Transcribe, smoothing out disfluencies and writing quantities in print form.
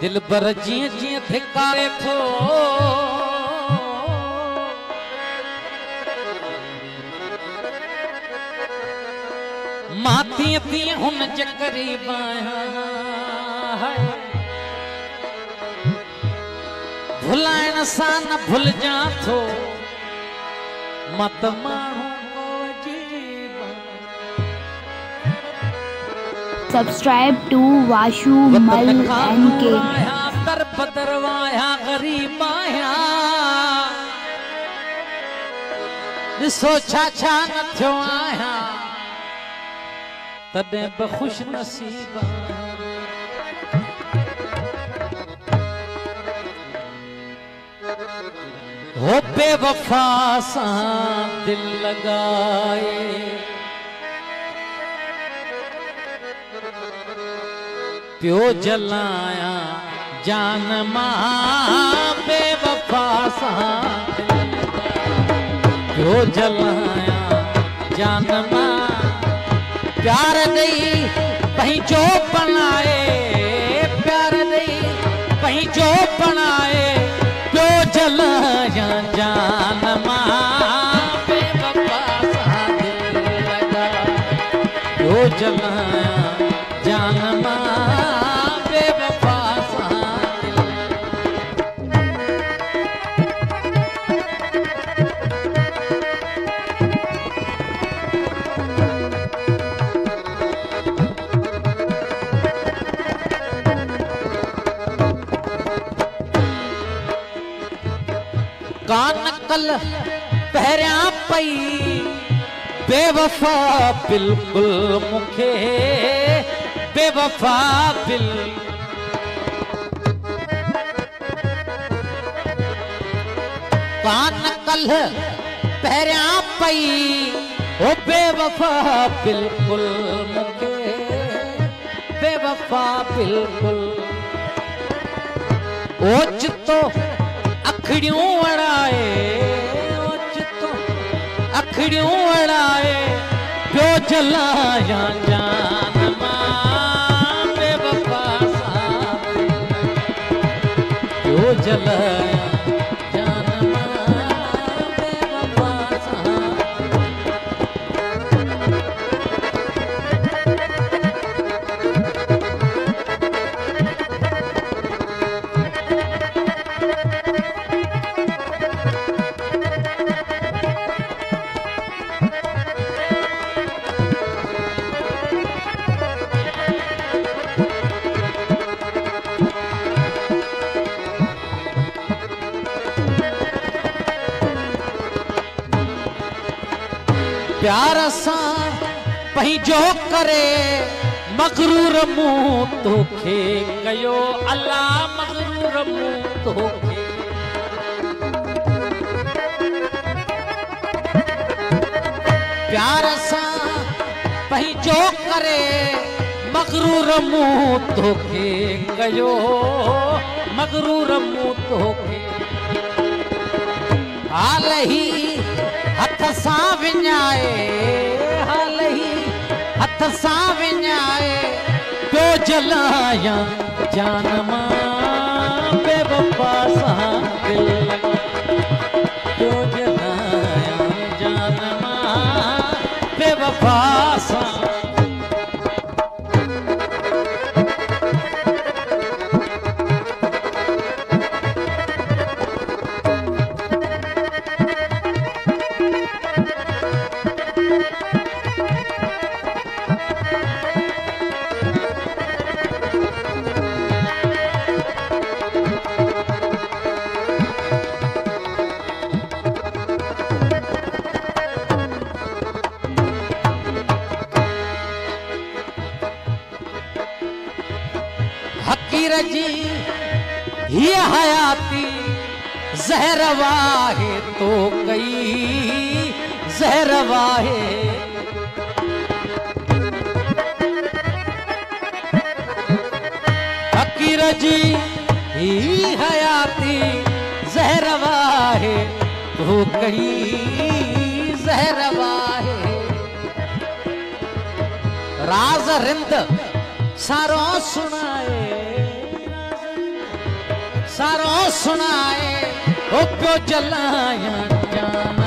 दिल बर जीअं जीअं धिकारे थो मां तीअं तीअं हुन जे क़रीब आहियां भुलाइण सां न भुलजां थो मां त माण्हू Subscribe to Vashu Mal NK. दर बदर आया गरीब आया ॾिसो छा छा न थियो आया तॾहिं बि ख़ुश नसीब हो बेवफा सां दिल लगाए प्यो जलाया जान मां बेवफा सां प्यो जलाया जान मां प्यार ॾेई पंहिंजो बणाए प्यार ॾेई पंहिंजो बणाए प्यो जलाया जान मां बेवफा सां दिल लगाए प्यो जलाया जान मां कान कल पहिरियां पई बेवफा बिल्कुल मूंखे बेवफा बिल कान कल पहिरियां पई ओ बेवफा बिल्कुल मूंखे बेवफा बिल्कुल ओचितो अखड़ियों अड़ाए ओचितो अखड़ियों अड़ाए प्यो जलाया जान मां बेवफा सां प्यो जलाया जान मां बेवफा सां प्यार सां पंहिंजो करे मगरूर मुंह तोखे कयो अल्लाह मगरूर मुंह तोखे प्यार सां पंहिंजो करे मगरूर मुंह तोखे कयो मगरूर मुंह तोखे हाल ही हथ सां विञाए हाल ही हथ सां विञाए प्यो जलाया जान मां बेवफा सां दिल प्यो जलाया जान मां बेवफा सां हकीर जी ये हयाती जहर वाहे तो कई जहर वाहे हकीर जी ही हयाती जहर वाहे तो कई जहर वाहे राज रिंद सारो सुनाए सारो सुनाए हो प्यो जलाया जान